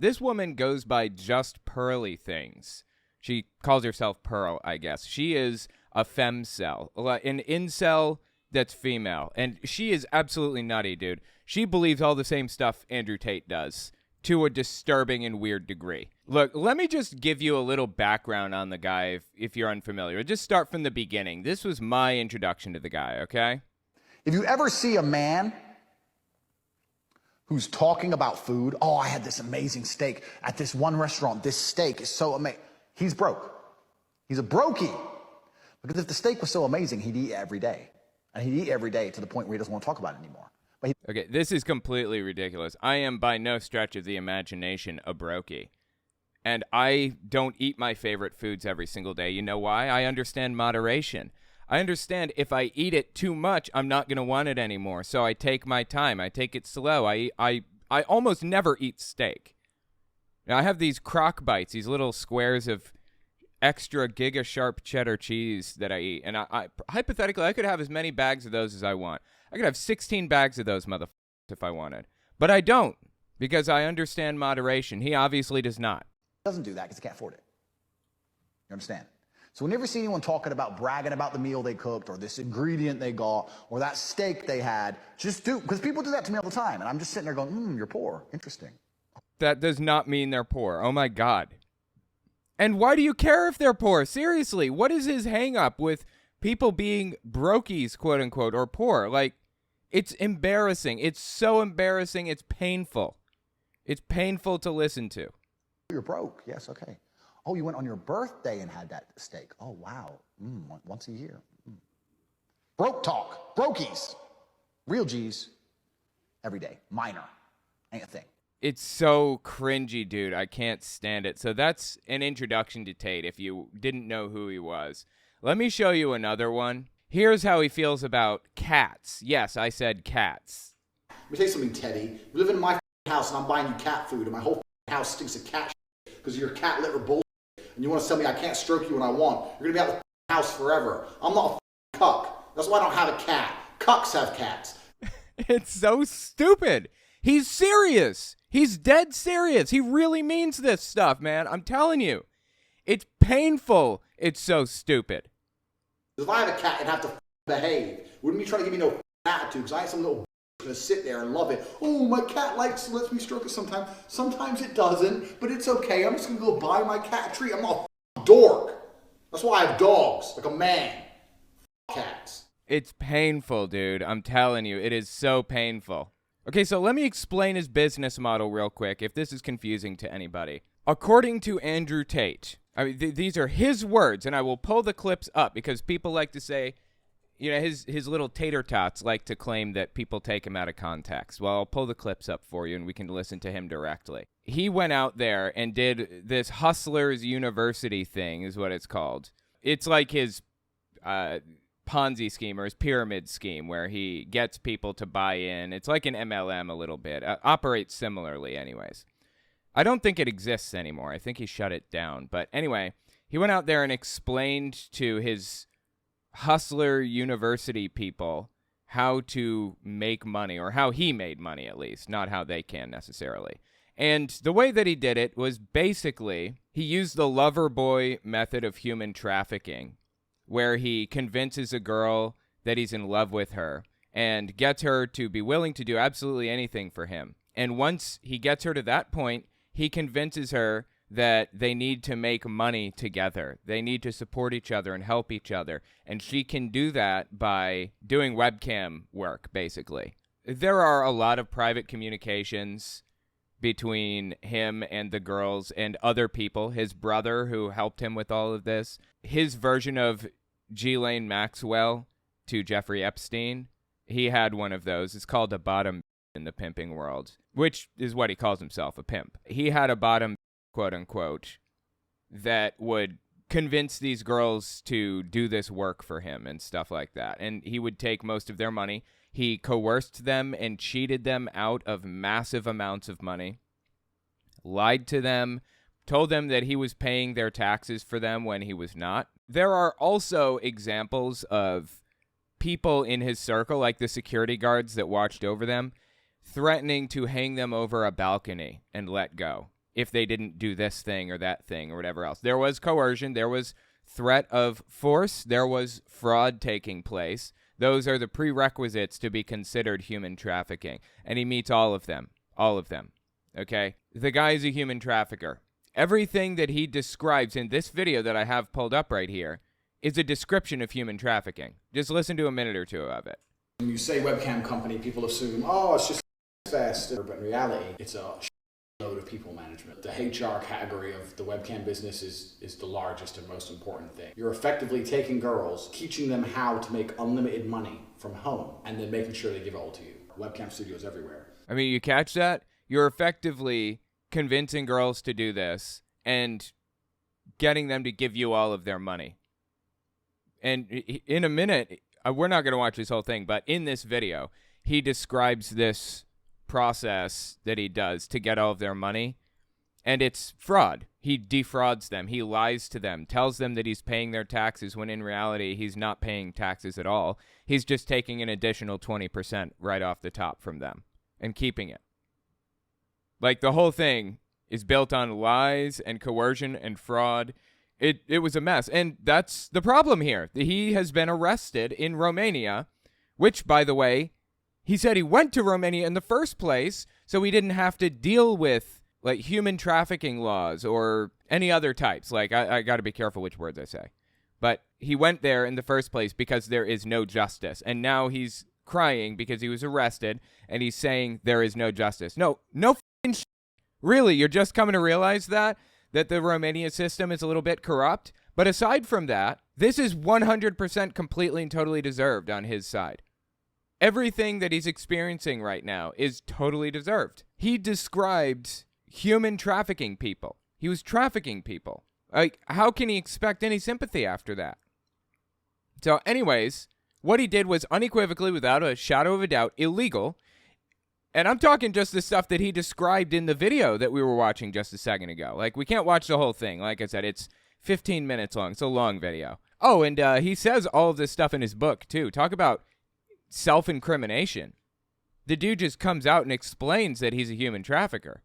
This woman goes by just Pearly Things. She calls herself Pearl, I guess. She is a femcel, an incel that's female. And she is absolutely nutty, dude. She believes all the same stuff Andrew Tate does to a disturbing and weird degree. Look, let me just give you a little background on the guy if you're unfamiliar. Just start from the beginning. This was my introduction to the guy, okay? If you ever see a man who's talking about food, oh, I had this amazing steak at this one restaurant. This steak is so amazing. He's broke. He's a brokey. Because if the steak was so amazing, he'd eat every day. And he'd eat every day to the point where he doesn't want to talk about it anymore. Okay, this is completely ridiculous. I am by no stretch of the imagination a brokey. And I don't eat my favorite foods every single day. You know why? I understand moderation. I understand if I eat it too much, I'm not going to want it anymore. So I take my time. I take it slow. I almost never eat steak. Now, I have these crock bites, these little squares of extra giga sharp cheddar cheese that I eat. And I hypothetically, I could have as many bags of those as I want. I could have 16 bags of those motherfuckers if I wanted. But I don't, because I understand moderation. He obviously does not. He doesn't do that because he can't afford it. You understand? So whenever you see anyone talking about bragging about the meal they cooked or this ingredient they got or that steak they had, just do, because people do that to me all the time. And I'm just sitting there going, you're poor. Interesting. That does not mean they're poor. Oh, my God. And why do you care if they're poor? Seriously, what is his hang up with people being brokies, quote unquote, or poor? Like, it's embarrassing. It's so embarrassing. It's painful. It's painful to listen to. You're broke. Yes, okay. Oh, you went on your birthday and had that steak. Oh, wow. Once a year. Broke talk. Brokies. Real G's. Every day. Minor. Ain't a thing. It's so cringy, dude. I can't stand it. So that's an introduction to Tate if you didn't know who he was. Let me show you another one. Here's how he feels about cats. Yes, I said cats. Let me tell you something, Teddy. You live in my house and I'm buying you cat food and my whole house stinks of cat shit because of your cat litter bullshit. And you want to tell me I can't stroke you when I want. You're going to be out the house forever. I'm not a cuck. That's why I don't have a cat. Cucks have cats. It's so stupid. He's serious. He's dead serious. He really means this stuff, man. I'm telling you. It's painful. It's so stupid. If I have a cat, it'd have to behave. Wouldn't be trying to give me no attitude because I ain't some little going to sit there and love it. Oh, my cat lets me stroke it sometimes. Sometimes it doesn't, but it's okay. I'm just going to go buy my cat a treat. I'm not a dork. That's why I have dogs, like a man. Cats. It's painful, dude. I'm telling you. It is so painful. Okay, so let me explain his business model real quick, if this is confusing to anybody. According to Andrew Tate, I mean, these are his words, and I will pull the clips up because people like to say, you know, his little tater tots like to claim that people take him out of context. Well, I'll pull the clips up for you, and we can listen to him directly. He went out there and did this Hustlers University thing, is what it's called. It's like his Ponzi scheme or his pyramid scheme where he gets people to buy in. It's like an MLM a little bit. Operates similarly anyways. I don't think it exists anymore. I think he shut it down. But anyway, he went out there and explained to his Hustler University people how to make money, or how he made money at least, not how they can necessarily. And the way that he did it was basically he used the lover boy method of human trafficking, where he convinces a girl that he's in love with her and gets her to be willing to do absolutely anything for him. And once he gets her to that point, he convinces her that they need to make money together. They need to support each other and help each other. And she can do that by doing webcam work, basically. There are a lot of private communications between him and the girls and other people. His brother, who helped him with all of this. His version of Ghislaine Maxwell to Jeffrey Epstein, he had one of those. It's called a bottom in the pimping world, which is what he calls himself, a pimp. He had a bottom, quote unquote, that would convince these girls to do this work for him and stuff like that. And he would take most of their money. He coerced them and cheated them out of massive amounts of money, lied to them, told them that he was paying their taxes for them when he was not. There are also examples of people in his circle, like the security guards that watched over them, threatening to hang them over a balcony and let go if they didn't do this thing or that thing or whatever else. There was coercion. There was threat of force. There was fraud taking place. Those are the prerequisites to be considered human trafficking. And he meets all of them. All of them. Okay? The guy is a human trafficker. Everything that he describes in this video that I have pulled up right here is a description of human trafficking. Just listen to a minute or two of it. When you say webcam company, people assume, oh, it's just fast. But in reality, it's a load of people management. The HR category of the webcam business is the largest and most important thing. You're effectively taking girls, teaching them how to make unlimited money from home, and then making sure they give it all to you. Webcam studios everywhere. I mean, you catch that? You're effectively convincing girls to do this and getting them to give you all of their money. And in a minute, we're not going to watch this whole thing, but in this video, he describes this process that he does to get all of their money, and it's fraud. He defrauds them. He lies to them, tells them that he's paying their taxes when in reality he's not paying taxes at all. He's just taking an additional 20% right off the top from them and keeping it. Like, the whole thing is built on lies and coercion and fraud. It was a mess, and that's the problem here. He has been arrested in Romania, which, by the way, he said he went to Romania in the first place so he didn't have to deal with, like, human trafficking laws or any other types. Like, I got to be careful which words I say. But he went there in the first place because there is no justice. And now he's crying because he was arrested, and he's saying there is no justice. No f***ing shit. Really, you're just coming to realize that the Romania system is a little bit corrupt? But aside from that, this is 100% completely and totally deserved on his side. Everything that he's experiencing right now is totally deserved. He described human trafficking people. He was trafficking people. Like, how can he expect any sympathy after that? So anyways, what he did was unequivocally, without a shadow of a doubt, illegal. And I'm talking just the stuff that he described in the video that we were watching just a second ago. Like, we can't watch the whole thing. Like I said, it's 15 minutes long. It's a long video. Oh, and he says all of this stuff in his book, too. Talk about self-incrimination. The dude just comes out and explains that he's a human trafficker.